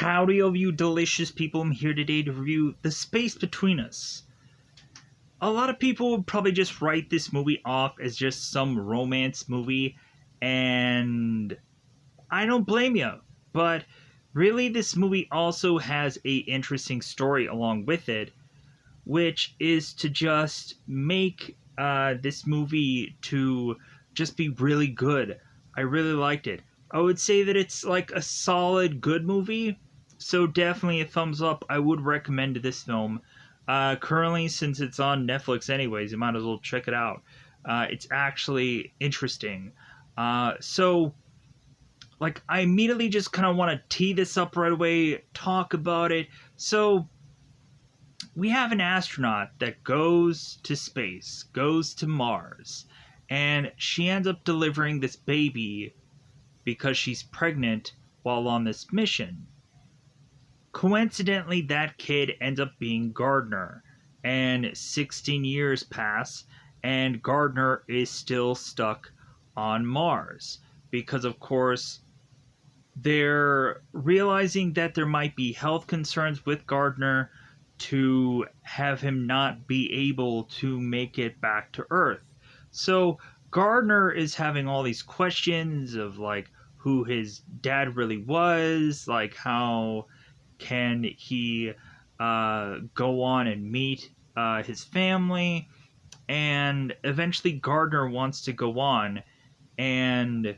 Howdy, all you delicious people. I'm here today to review The Space Between Us. A lot of people would probably just write this movie off as just some romance movie, and I don't blame you. But really, this movie also has a interesting story along with it, which is to just make this movie to just be really good. I really liked it. I would say that it's like a solid good movie, so definitely a thumbs up. I would recommend this film. Currently, since it's on Netflix anyways, you might as well check it out. It's actually interesting. So, like, I immediately just kind of want to tee this up right away, talk about it. So, we have an astronaut that goes to space, goes to Mars, and she ends up delivering this baby because she's pregnant while on this mission. Coincidentally, that kid ends up being Gardner, and 16 years pass, and Gardner is still stuck on Mars because, of course, they're realizing that there might be health concerns with Gardner to have him not be able to make it back to Earth. So Gardner is having all these questions of like who his dad really was, like how can he go on and meet his family, and eventually Gardner wants to go on and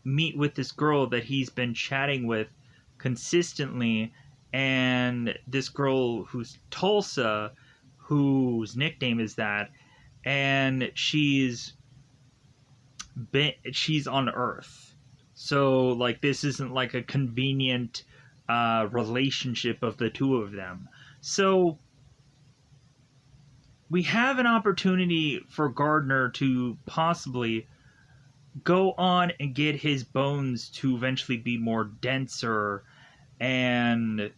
meet with this girl that he's been chatting with consistently, and this girl who's Tulsa, whose nickname is that, and she's on Earth. So like this isn't like a convenient relationship of the two of them. So we have an opportunity for Gardner to possibly go on and get his bones to eventually be more denser, and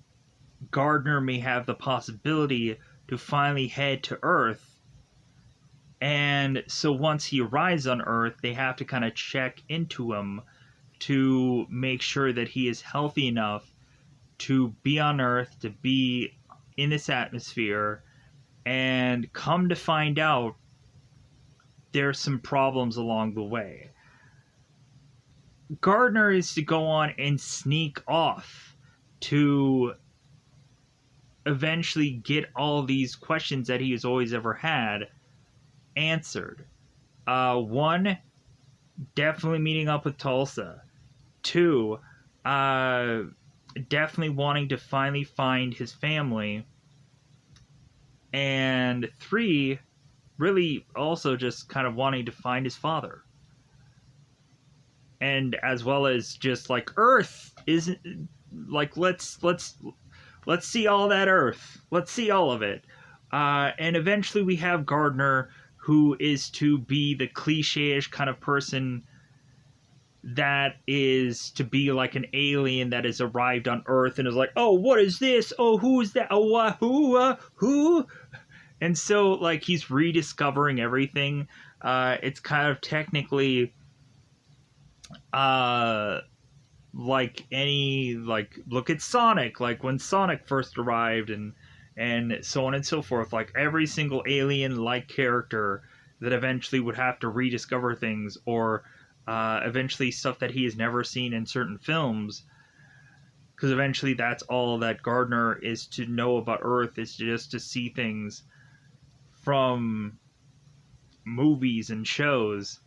Gardner may have the possibility to finally head to Earth. And so once he arrives on Earth, they have to kind of check into him to make sure that he is healthy enough to be on Earth, to be in this atmosphere, and come to find out there's some problems along the way. Gardner is to go on and sneak off to eventually get all these questions that he has always ever had answered. One, definitely meeting up with Tulsa. Two, definitely wanting to finally find his family. And three, really also just kind of wanting to find his father. And as well as just like Earth isn't like let's see all that Earth. Let's see all of it. And eventually we have Gardner, who is to be the cliche-ish kind of person that is to be like an alien that has arrived on Earth and is like, oh, what is this? Oh, who is that? Oh, who? And so like he's rediscovering everything. It's kind of technically like any, like, look at Sonic, like when Sonic first arrived, and so on and so forth, like every single alien like character that eventually would have to rediscover things, or eventually stuff that he has never seen in certain films, because eventually that's all that Gardner is to know about Earth, is just to see things from movies and shows,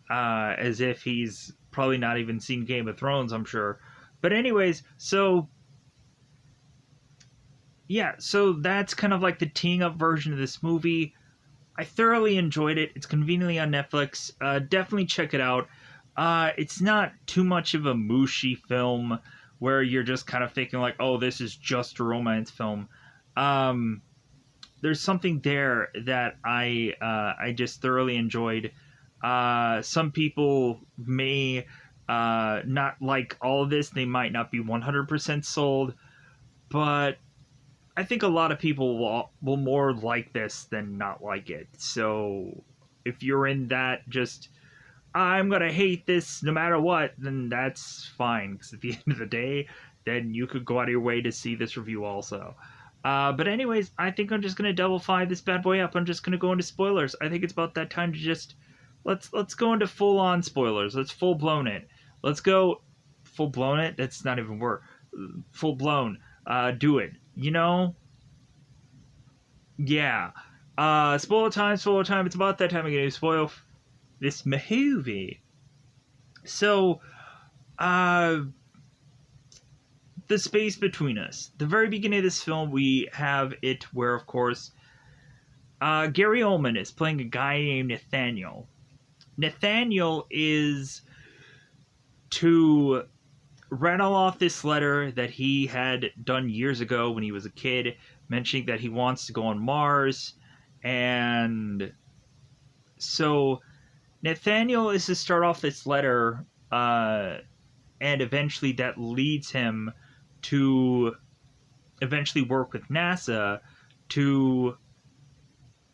as if he's probably not even seen Game of Thrones, I'm sure. But anyways, so yeah, so that's kind of like the teeing up version of this movie. I thoroughly enjoyed it. It's conveniently on Netflix. Definitely check it out. It's not too much of a mushy film where you're just kind of thinking like, oh, this is just a romance film. There's something there that I just thoroughly enjoyed. Some people may not like all of this. They might not be 100% sold, but I think a lot of people will more like this than not like it. So if you're in that just I'm gonna hate this no matter what, then that's fine. Because at the end of the day, then you could go out of your way to see this review also. But anyways, I think I'm just gonna double fire this bad boy up. I'm just gonna go into spoilers. I think it's about that time to just let's go into full on spoilers. Let's full blown it. Let's go full blown it. That's not even word. Full blown. Do it. You know? Yeah. Spoiler time. Spoiler time. It's about that time again to spoil this movie. So, uh, the space between us. The very beginning of this film, we have it where, of course, Gary Oldman is playing a guy named Nathaniel. Nathaniel is to rattle off this letter that he had done years ago when he was a kid, mentioning that he wants to go on Mars. And so Nathaniel is to start off this letter, and eventually that leads him to eventually work with NASA to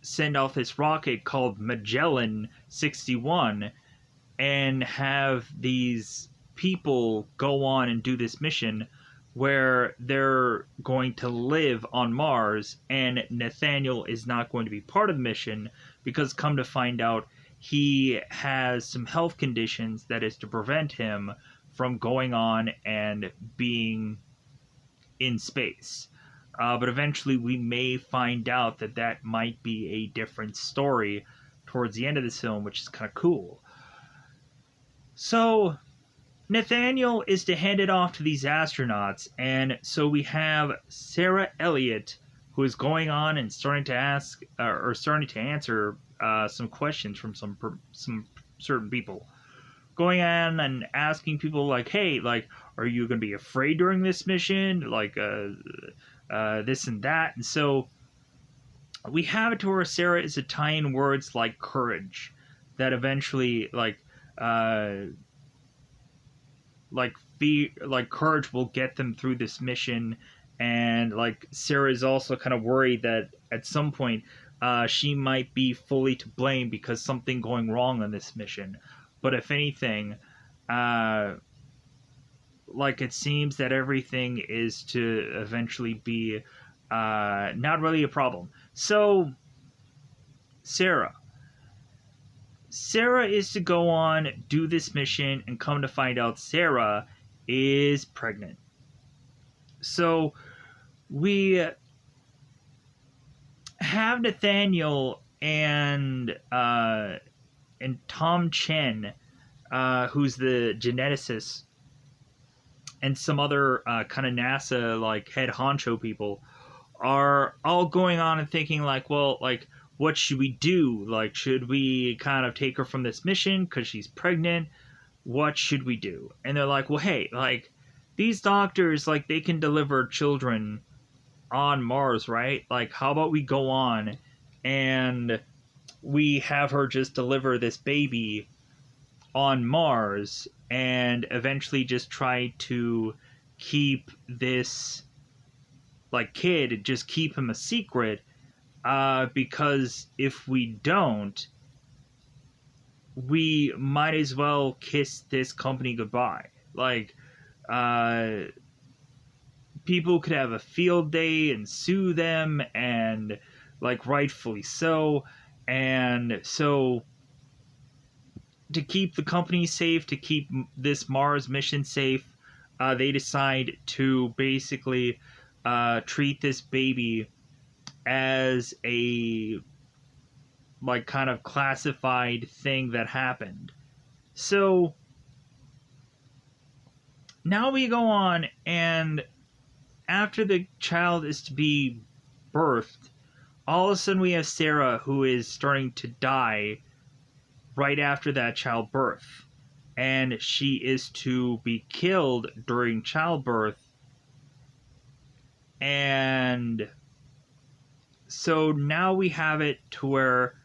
send off this rocket called Magellan 61 and have these people go on and do this mission where they're going to live on Mars, and Nathaniel is not going to be part of the mission because, come to find out, he has some health conditions that is to prevent him from going on and being in space. But eventually we may find out that that might be a different story towards the end of this film, which is kind of cool. So Nathaniel is to hand it off to these astronauts, and so we have Sarah Elliott, who is going on and starting to ask or starting to answer some questions from some certain people, going on and asking people like, "Hey, like, are you going to be afraid during this mission? Like, this and that." And so we have it to where Sarah is to tie in words like courage, that eventually like courage will get them through this mission. And like Sarah is also kind of worried that at some point she might be fully to blame because something going wrong on this mission. But if anything, like it seems that everything is to eventually be not really a problem. So Sarah is to go on, do this mission, and come to find out Sarah is pregnant. So we have Nathaniel and Tom Chen, who's the geneticist, and some other kind of NASA like head honcho people are all going on and thinking like, well, like, what should we do? Like, should we kind of take her from this mission because she's pregnant? What should we do? And they're like, well, hey, like, these doctors, like, they can deliver children on Mars, right? Like, how about we go on and we have her just deliver this baby on Mars and eventually just try to keep this, like, kid, just keep him a secret. Because if we don't, we might as well kiss this company goodbye. Like, people could have a field day and sue them, and, like, rightfully so. And so, to keep the company safe, to keep this Mars mission safe, they decide to basically treat this baby as a like kind of classified thing that happened. So now we go on, and after the child is to be birthed, all of a sudden we have Sarah who is starting to die right after that childbirth, and she is to be killed during childbirth. And so now we have it to where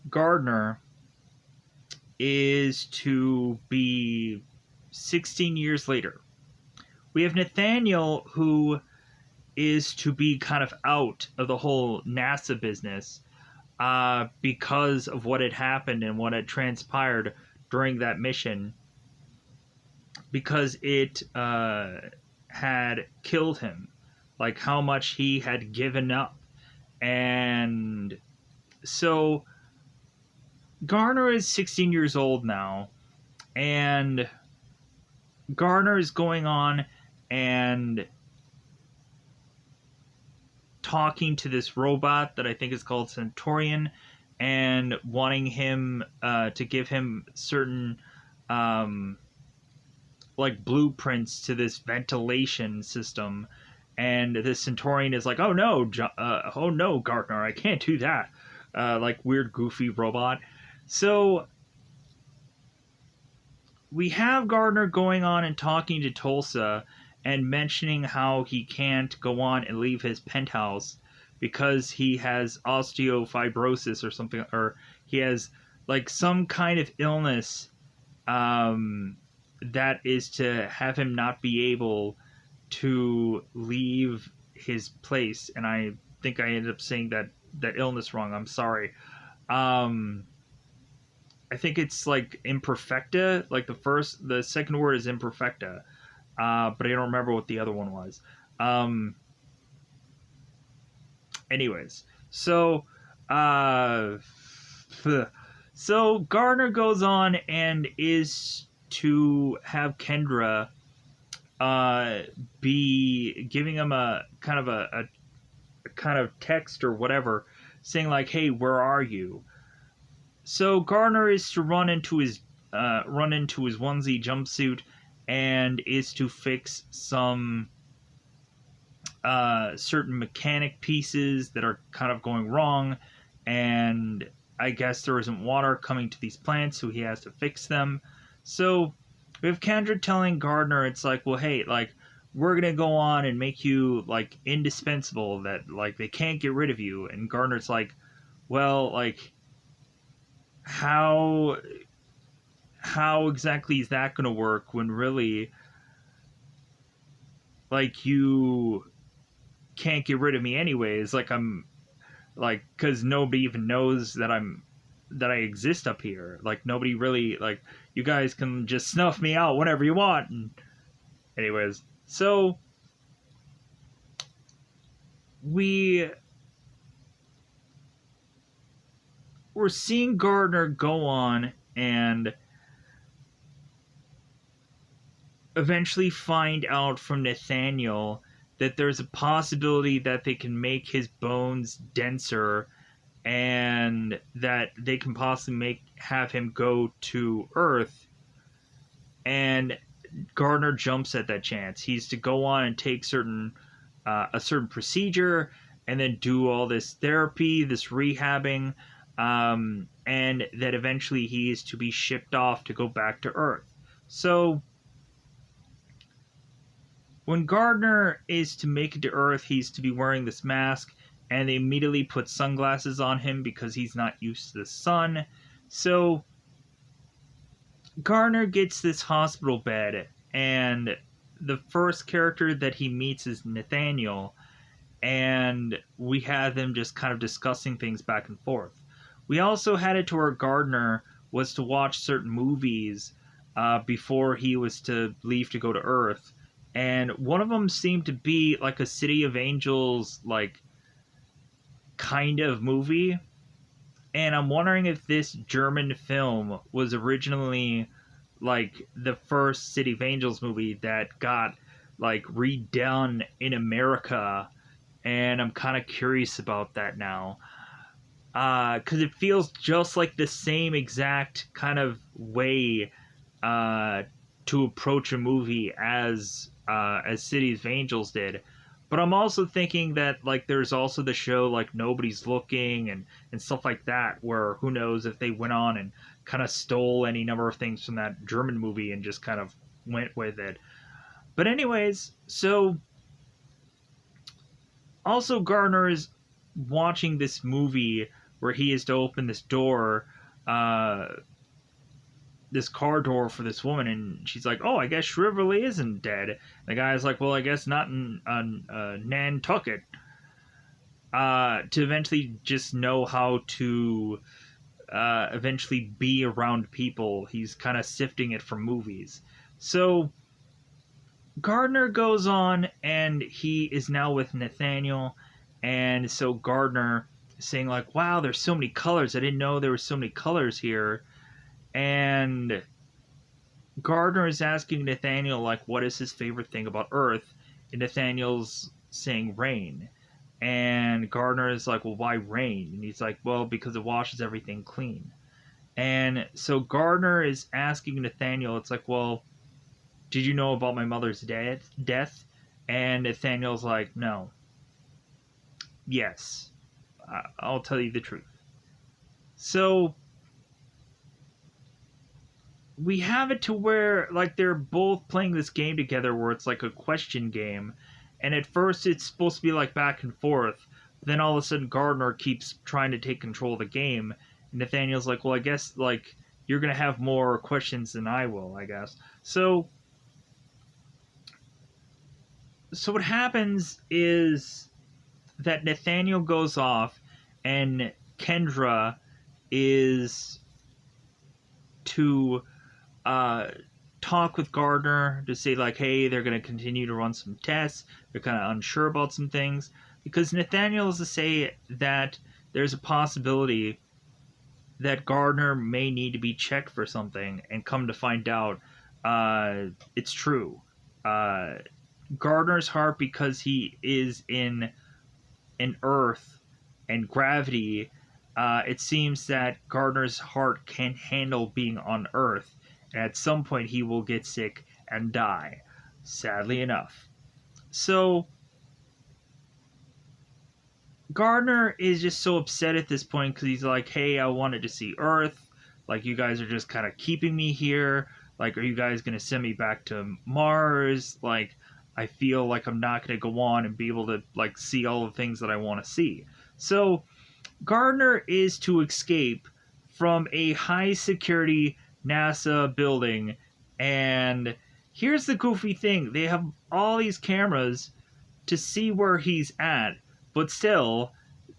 Gardner is to be 16 years later. We have Nathaniel, who is to be kind of out of the whole NASA business. because of what had happened and what had transpired during that mission, because it had killed him, like how much he had given up. And so Garner is 16 years old now, and Garner is going on and talking to this robot that I think is called Centaurian, and wanting him to give him certain like blueprints to this ventilation system. And this Centaurian is like, oh no, oh no, Gartner, I can't do that. Like weird, goofy robot. So we have Gardner going on and talking to Tulsa and mentioning how he can't go on and leave his penthouse because he has osteofibrosis or something, or he has like some kind of illness that is to have him not be able to leave his place. And I think I ended up saying that illness wrong. I'm sorry. I think it's like imperfecta. Like the second word is imperfecta, but I don't remember what the other one was. Anyways, so so Gardner goes on and is to have Kendra be giving him a kind of a kind of text or whatever, saying like, "Hey, where are you?" So Gardner is to run into his onesie jumpsuit and is to fix some certain mechanic pieces that are kind of going wrong, and I guess there isn't water coming to these plants, so he has to fix them. So we have Kendra telling Gardner, it's like, well, hey, like, we're gonna go on and make you like indispensable, that like they can't get rid of you. And Gardner's like, well, like, how exactly is that gonna work when really, like, you can't get rid of me anyways? Like, I'm like, because nobody even knows that I exist up here. Like, nobody really, like, you guys can just snuff me out whenever you want. And anyways, so we're seeing Gardner go on and eventually find out from Nathaniel that there's a possibility that they can make his bones denser, and that they can possibly have him go to Earth. And Gardner jumps at that chance. He's to go on and take a certain procedure, and then do all this therapy, this rehabbing, and that eventually he is to be shipped off to go back to Earth. So when Gardner is to make it to Earth, he's to be wearing this mask, and they immediately put sunglasses on him because he's not used to the sun. So Gardner gets this hospital bed, and the first character that he meets is Nathaniel, and we had them just kind of discussing things back and forth. We also had it to where Gardner was to watch certain movies before he was to leave to go to Earth, and one of them seemed to be like a City of Angels, like, kind of movie. And I'm wondering if this German film was originally like the first City of Angels movie that got like redone in America, and I'm kind of curious about that now, because it feels just like the same exact kind of way to approach a movie as City of Angels did. But I'm also thinking that like there's also the show like Nobody's Looking and stuff like that, where who knows if they went on and kind of stole any number of things from that German movie and just kind of went with it. But anyways, so also Gardner is watching this movie where he is to open this door, this car door for this woman, and she's like, "Oh, I guess Shrivelly isn't dead." And the guy's like, "Well, I guess not in Nantucket." to eventually just know how to eventually be around people. He's kind of sifting it from movies. So Gardner goes on and he is now with Nathaniel. And so Gardner is saying, like, wow, there's so many colors. I didn't know there were so many colors here. And Gardner is asking Nathaniel, like, what is his favorite thing about Earth? And Nathaniel's saying rain. And Gardner is like, well, why rain? And he's like, well, because it washes everything clean. And so Gardner is asking Nathaniel, it's like, well, did you know about my mother's death? And Nathaniel's like, no. Yes. I'll tell you the truth. So we have it to where, like, they're both playing this game together where it's like a question game. And at first it's supposed to be like back and forth. But then all of a sudden Gardner keeps trying to take control of the game. And Nathaniel's like, well, I guess, like, you're going to have more questions than I will, I guess. So what happens is that Nathaniel goes off and Kendra is to talk with Gardner to say, like, hey, they're going to continue to run some tests. They're kind of unsure about some things. Because Nathaniel is to say that there's a possibility that Gardner may need to be checked for something, and come to find out it's true. Gardner's heart, because he is in Earth and gravity, it seems that Gardner's heart can't handle being on Earth, and at some point he will get sick and die, sadly enough. So Gardner is just so upset at this point because he's like, hey, I wanted to see Earth. Like, you guys are just kind of keeping me here. Like, are you guys going to send me back to Mars? Like, I feel like I'm not going to go on and be able to, like, see all the things that I want to see. So Gardner is to escape from a high security NASA building. And here's the goofy thing. They have all these cameras to see where he's at. But still,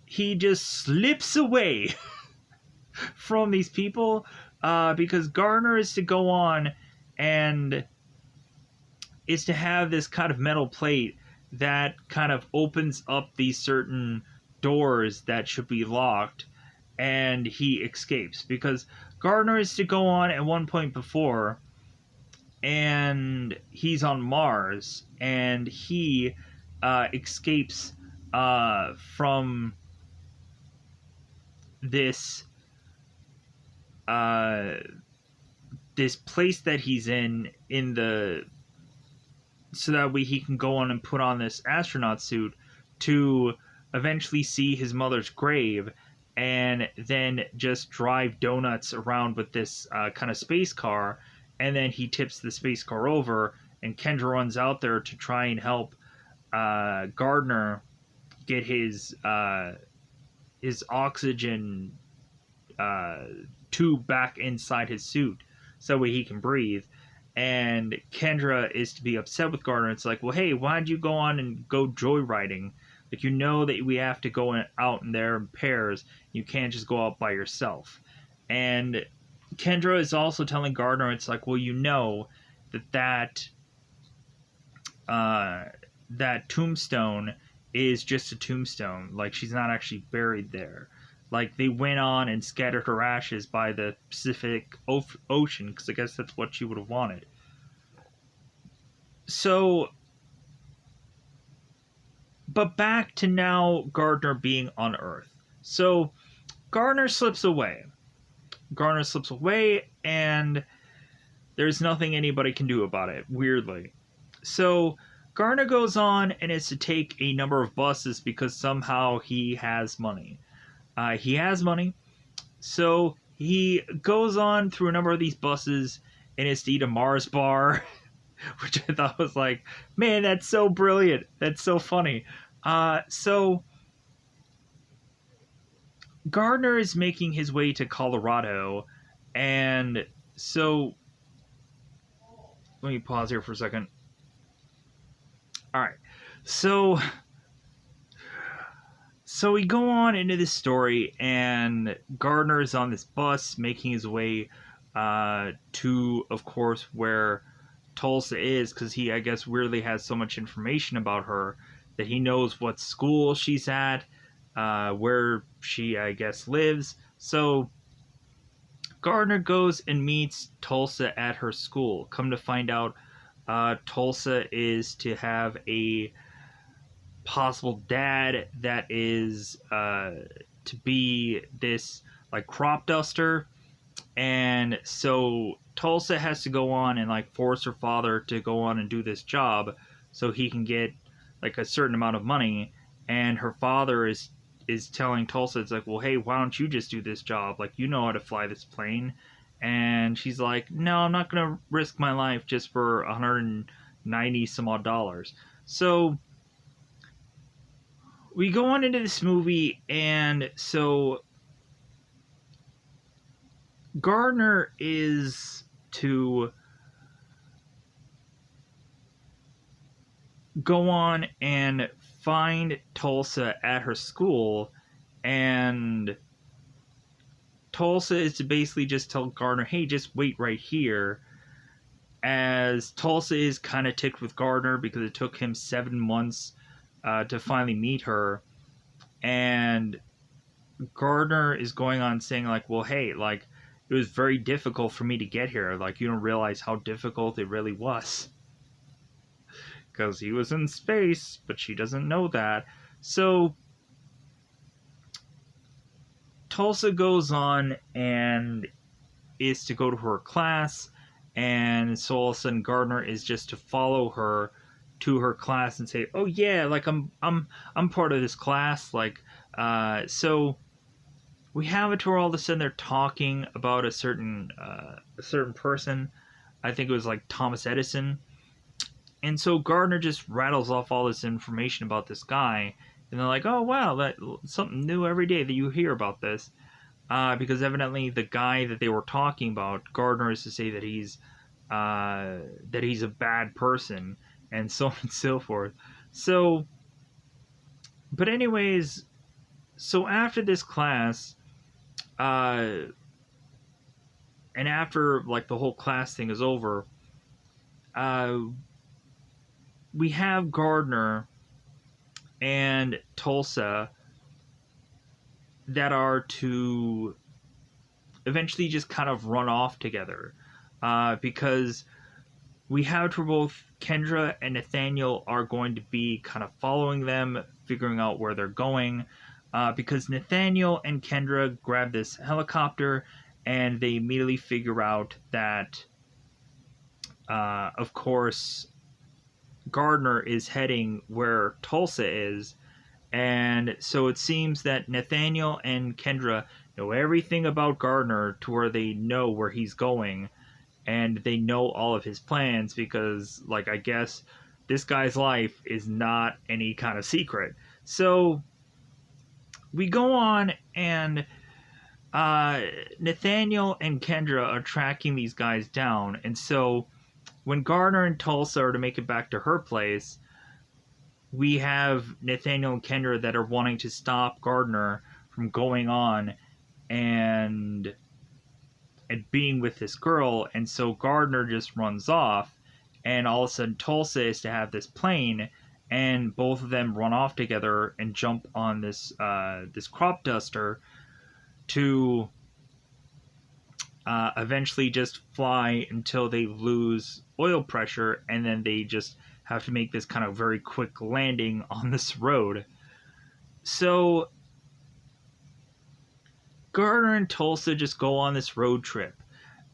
he just slips away from these people because Gardner is to go on and is to have this kind of metal plate that kind of opens up these certain doors that should be locked, and he escapes because Gardner is to go on at one point before, and he's on Mars, and he escapes from this this place that he's in the, so that way he can go on and put on this astronaut suit to eventually see his mother's grave, and then just drive donuts around with this kind of space car, and then he tips the space car over, and Kendra runs out there to try and help Gardner get his oxygen tube back inside his suit so that way he can breathe. And Kendra is to be upset with Gardner. It's like, well, hey, why'd you go on and go joyriding? Like, you know that we have to go out in there in pairs. You can't just go out by yourself. And Kendra is also telling Gardner, it's like, well, you know that tombstone is just a tombstone. Like, she's not actually buried there. Like, they went on and scattered her ashes by the Pacific Ocean, because I guess that's what she would have wanted. So, but back to now Gardner being on Earth. So, Gardner slips away. And there's nothing anybody can do about it, weirdly. So, Gardner goes on and is to take a number of buses because somehow he has money. So he goes on through a number of these buses and is to eat a Mars bar, which I thought was like, man, that's so brilliant. That's so funny. So Gardner is making his way to Colorado, and so let me pause here for a second. All right. So So we go on into this story, and Gardner is on this bus making his way to, of course, where Tulsa is, because he, I guess, weirdly has so much information about her that he knows what school she's at, where she, I guess, lives. So Gardner goes and meets Tulsa at her school. Come to find out, Tulsa is to have a possible dad that is to be this like crop duster, and so Tulsa has to go on and like force her father to go on and do this job so he can get like a certain amount of money. And her father is telling Tulsa, it's like, well, hey, why don't you just do this job, like, you know how to fly this plane. And she's like, no, I'm not gonna risk my life just for 190 some odd dollars. So we go on into this movie, and so Gardner is to go on and find Tulsa at her school, and Tulsa is to basically just tell Gardner, hey, just wait right here, as Tulsa is kind of ticked with Gardner because it took him 7 months to finally meet her. And Gardner is going on saying, like, well, hey, like, it was very difficult for me to get here. Like, you don't realize how difficult it really was. Because he was in space, but she doesn't know that. So Tulsa goes on and is to go to her class, and so all of a sudden Gardner is just to follow her to her class and say, oh yeah, like I'm part of this class, like so we have it to where all of a sudden they're talking about a certain person. I think it was like Thomas Edison. And so Gardner just rattles off all this information about this guy, and they're like, oh wow, that's something new every day that you hear about this. Because evidently the guy that they were talking about, Gardner is to say that he's a bad person, and so on and so forth. So, but anyways, so after this class, and after like the whole class thing is over, we have Gardner and Tulsa that are to eventually just kind of run off together, because we have to both Kendra and Nathaniel are going to be kind of following them, figuring out where they're going, because Nathaniel and Kendra grab this helicopter and they immediately figure out that, of course, Gardner is heading where Tulsa is. And so it seems that Nathaniel and Kendra know everything about Gardner to where they know where he's going, and they know all of his plans because, like, I guess this guy's life is not any kind of secret. So we go on, and Nathaniel and Kendra are tracking these guys down. And so when Gardner and Tulsa are to make it back to her place, we have Nathaniel and Kendra that are wanting to stop Gardner from going on and being with this girl, and so Gardner just runs off, and all of a sudden Tulsa is to have this plane, and both of them run off together and jump on this this crop duster to eventually just fly until they lose oil pressure, and then they just have to make this kind of very quick landing on this road. So Gardner and Tulsa just go on this road trip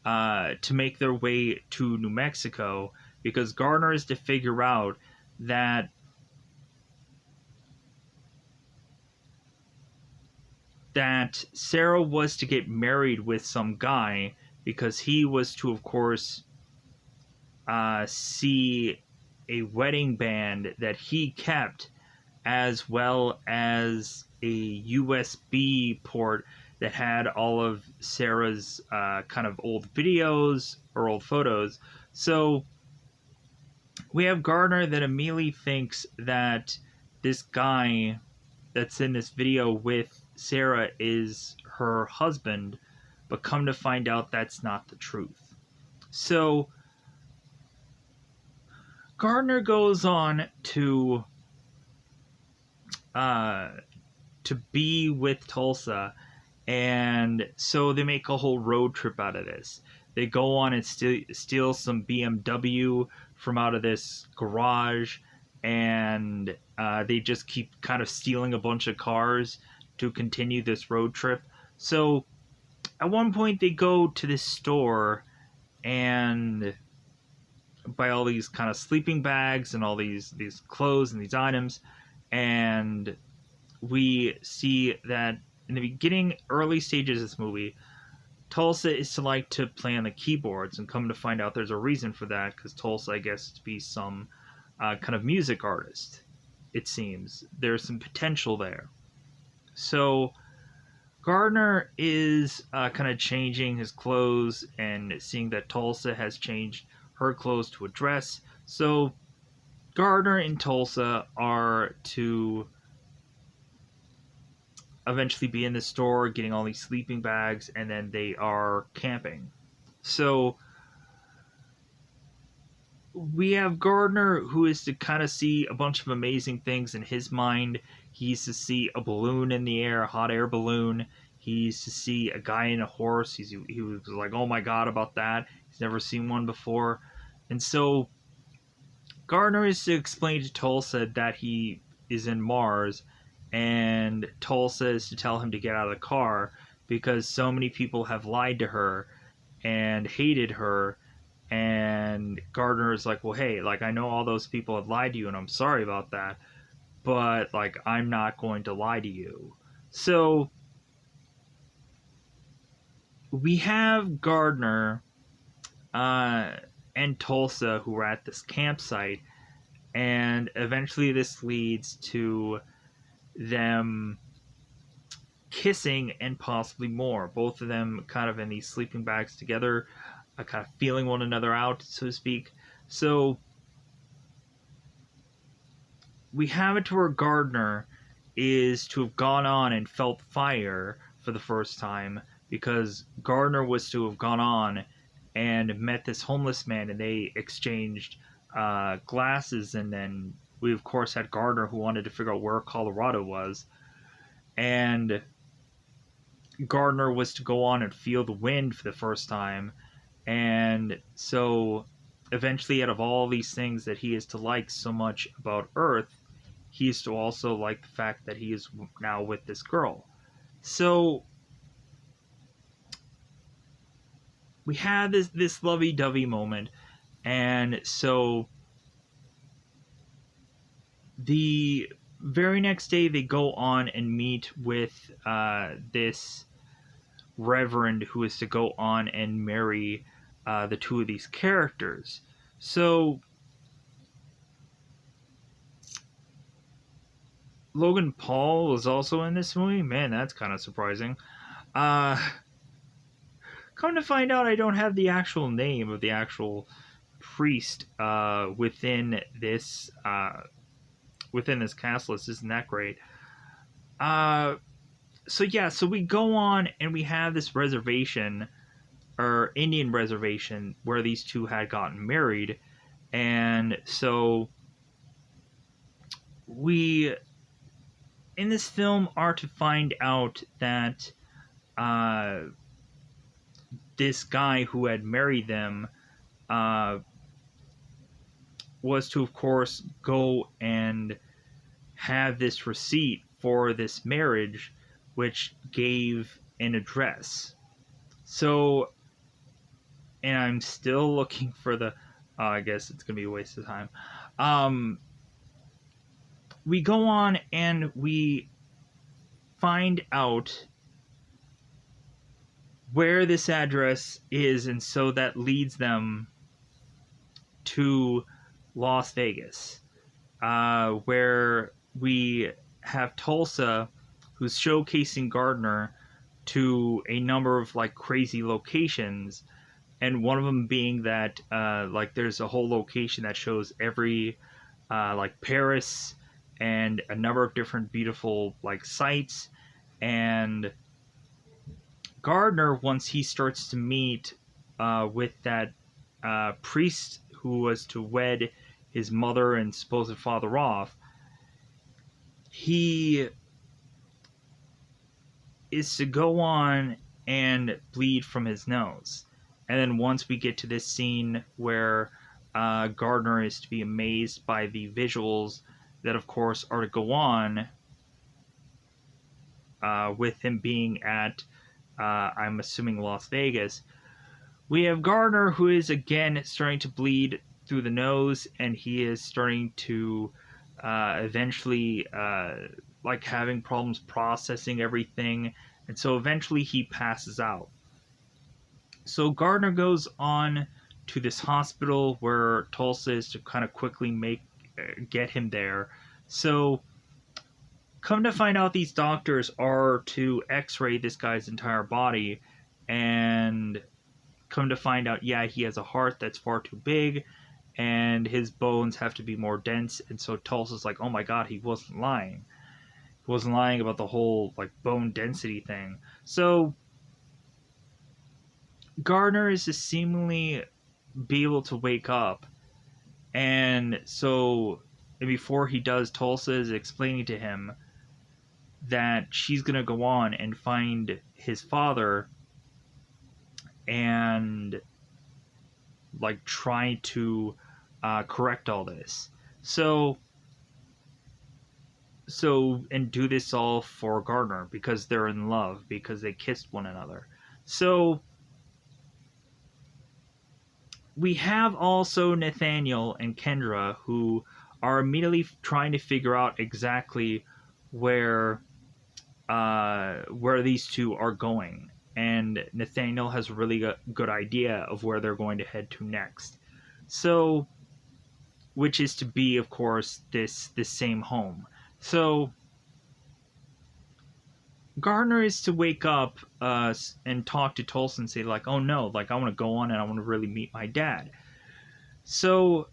to make their way to New Mexico, because Gardner is to figure out that Sarah was to get married with some guy, because he was to, of course, see a wedding band that he kept, as well as a USB port that had all of Sarah's kind of old videos or old photos. So we have Gardner that immediately thinks that this guy that's in this video with Sarah is her husband, but come to find out that's not the truth. So Gardner goes on to be with Tulsa, and so they make a whole road trip out of this. They go on and steal some BMW from out of this garage, and they just keep kind of stealing a bunch of cars to continue this road trip. So at one point they go to this store and buy all these kind of sleeping bags and all these clothes and these items, and we see that in the beginning, early stages of this movie, Tulsa is to like to play on the keyboards, and come to find out there's a reason for that, because Tulsa, I guess, to be some kind of music artist, it seems. There's some potential there. So Gardner is kind of changing his clothes and seeing that Tulsa has changed her clothes to a dress. So Gardner and Tulsa are to eventually be in the store getting all these sleeping bags, and then they are camping. So we have Gardner, who is to kind of see a bunch of amazing things in his mind. He's to see a balloon in the air, a hot air balloon. He's to see a guy in a horse. He was like, oh my god, about that. He's never seen one before. And so Gardner is to explain to Tulsa that he is in Mars, and Tulsa is to tell him to get out of the car because so many people have lied to her and hated her. And Gardner is like, well, hey, like, I know all those people have lied to you, and I'm sorry about that, but, like, I'm not going to lie to you. So we have Gardner and Tulsa, who are at this campsite, and eventually this leads to them kissing and possibly more. Both of them kind of in these sleeping bags together, kind of feeling one another out, so to speak. So we have it to where Gardner is to have gone on and felt fire for the first time, because Gardner was to have gone on and met this homeless man, and they exchanged glasses, and then we of course had Gardner, who wanted to figure out where Colorado was, and Gardner was to go on and feel the wind for the first time. And so eventually, out of all these things that he is to like so much about Earth, he is to also like the fact that he is now with this girl. So we had this lovey-dovey moment, and so the very next day they go on and meet with this reverend who is to go on and marry the two of these characters. So Logan Paul was also in this movie. Man, that's kind of surprising. Come to find out, I don't have the actual name of the actual priest within this cast list. Isn't that great? So yeah, so we go on and we have this reservation, or Indian reservation, where these two had gotten married, and so we in this film are to find out that this guy who had married them was to, of course, go and have this receipt for this marriage, which gave an address. So, and I'm still looking for the, I guess it's going to be a waste of time. We go on and we find out where this address is, and so that leads them to Las Vegas, where we have Tulsa, who's showcasing Gardner to a number of like crazy locations, and one of them being that like there's a whole location that shows every like Paris and a number of different beautiful like sights. And Gardner, once he starts to meet with that priest who was to wed his mother and supposed father off, he is to go on and bleed from his nose. And then once we get to this scene where Gardner is to be amazed by the visuals that, of course, are to go on with him being at, I'm assuming, Las Vegas, we have Gardner, who is again starting to bleed through the nose, and he is starting to eventually like having problems processing everything, and so eventually he passes out. So Gardner goes on to this hospital where Tulsa is to kind of quickly get him there. So come to find out, these doctors are to x-ray this guy's entire body, and come to find out, yeah, he has a heart that's far too big and his bones have to be more dense. And so Tulsa's like, oh my god, he wasn't lying. He wasn't lying about the whole like bone density thing. So Gardner is to seemingly be able to wake up, and before he does, Tulsa is explaining to him that she's gonna go on and find his father and like try to correct all this. So and do this all for Gardner because they're in love, because they kissed one another. So we have also Nathaniel and Kendra, who are immediately trying to figure out exactly where these two are going, and Nathaniel has a really good idea of where they're going to head to next. So, which is to be, of course, this same home. So Gardner is to wake up and talk to Tulsa and say like, oh no, like I want to go on and I want to really meet my dad. So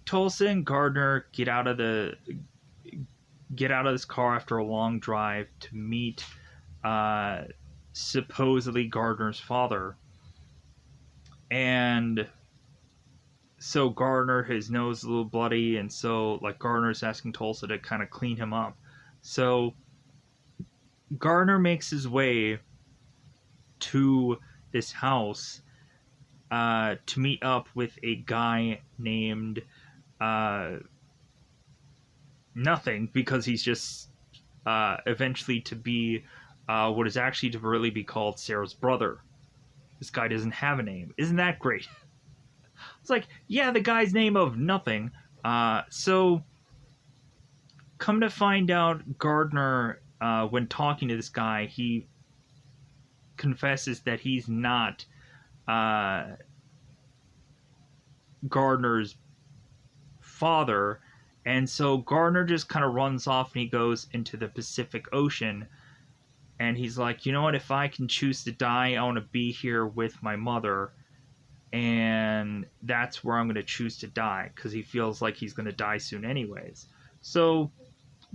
Tulsa and Gardner get out of this car after a long drive to meet supposedly Gardner's father. And so Gardner, his nose is a little bloody, and so like Gardner's asking Tulsa to kind of clean him up. So Gardner makes his way to this house to meet up with a guy named Nothing, because he's just eventually to be what is actually to really be called Sarah's brother. This guy doesn't have a name. Isn't that great? It's like, yeah, the guy's name of Nothing. So come to find out, Gardner, when talking to this guy, he confesses that he's not Gardner's father, and so Gardner just kind of runs off and he goes into the Pacific Ocean, and he's like, you know what, if I can choose to die, I want to be here with my mother, and that's where I'm going to choose to die, because he feels like he's going to die soon anyways. So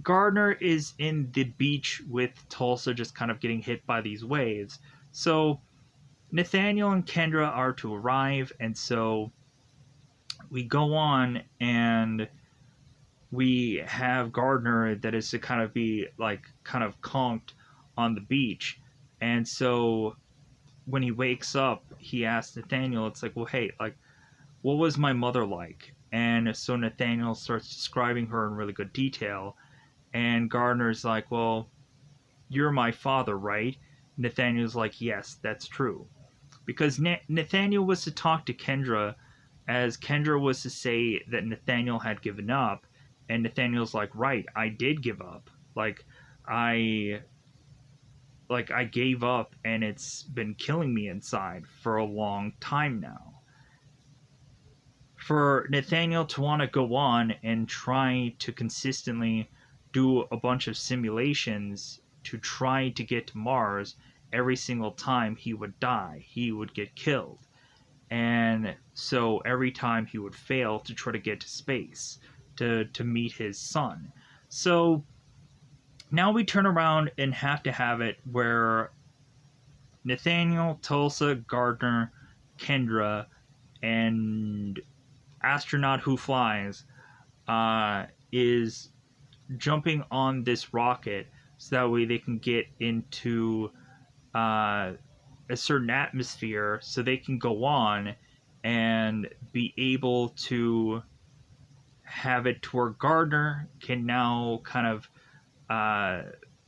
Gardner is in the beach with Tulsa, just kind of getting hit by these waves. So Nathaniel and Kendra are to arrive, and so we go on and we have Gardner that is to kind of be like kind of conked on the beach. And so when he wakes up, he asks Nathaniel, it's like, well, hey, like, what was my mother like? And so Nathaniel starts describing her in really good detail. And Gardner's like, well, you're my father, right? Nathaniel's like, yes, that's true. Because Nathaniel was to talk to Kendra, as Kendra was to say that Nathaniel had given up. And Nathaniel's like, right, I did give up. I gave up, and it's been killing me inside for a long time now. For Nathaniel to want to go on and try to consistently do a bunch of simulations to try to get to Mars, every single time he would die, he would get killed. And so every time he would fail to try to get to space, to meet his son. So now we turn around and have to have it where Nathaniel, Tulsa, Gardner, Kendra, and astronaut who flies is jumping on this rocket so that way they can get into a certain atmosphere so they can go on and be able to have it to where Gardner can now kind of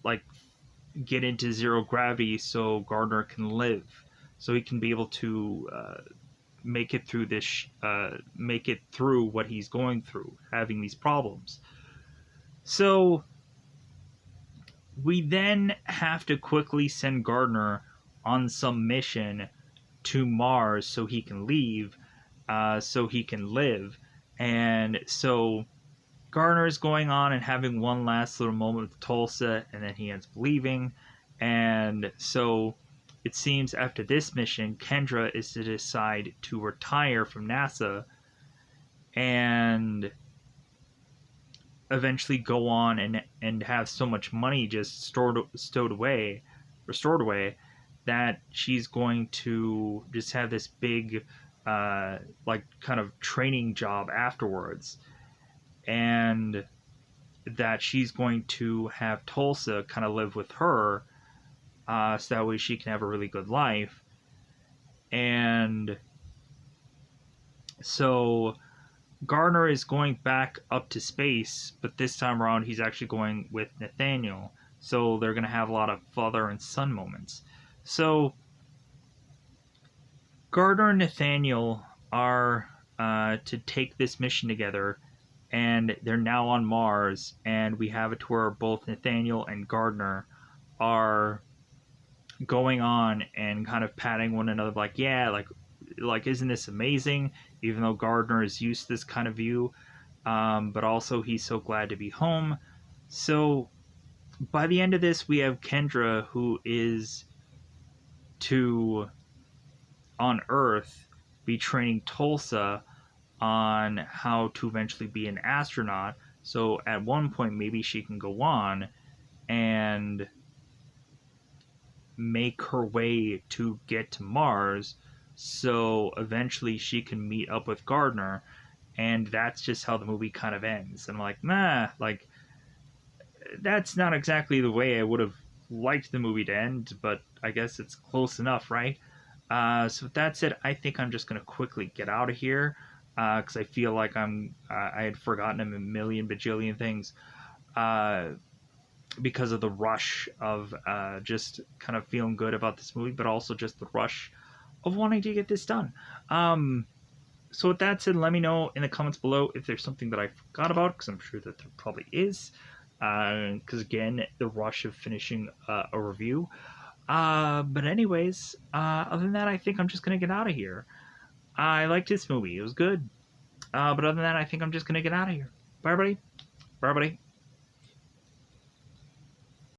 like get into zero gravity so Gardner can live, so he can be able to make it through this, make it through what he's going through, having these problems. So we then have to quickly send Gardner on some mission to Mars so he can leave, so he can live. And so Gardner is going on and having one last little moment with Tulsa, and then he ends up leaving. And so it seems after this mission, Kendra is to decide to retire from NASA and eventually go on and have so much money just stored away that she's going to just have this big like kind of training job afterwards, and that she's going to have Tulsa kind of live with her, so that way she can have a really good life. And so Gardner is going back up to space, but this time around he's actually going with Nathaniel. So they're going to have a lot of father and son moments. So Gardner and Nathaniel are to take this mission together, and they're now on Mars, and we have it to where both Nathaniel and Gardner are going on and kind of patting one another like, yeah, like isn't this amazing, even though Gardner is used to this kind of view, but also he's so glad to be home. So by the end of this, we have Kendra, who is to, on Earth, be training Tulsa on how to eventually be an astronaut. So at one point, maybe she can go on and make her way to get to Mars, so eventually she can meet up with Gardner. And that's just how the movie kind of ends. And I'm like, nah, like, that's not exactly the way I would have liked the movie to end, but I guess it's close enough, right? So with that said, I think I'm just going to quickly get out of here, because I feel like I had forgotten a million bajillion things, because of the rush of just kind of feeling good about this movie, but also just the rush of wanting to get this done. So with that said, let me know in the comments below if there's something that I forgot about, because I'm sure that there probably is, because again, the rush of finishing a review. But anyways, other than that, I think I'm just going to get out of here. I liked this movie. It was good. But other than that, I think I'm just going to get out of here. Bye, everybody. Bye, everybody.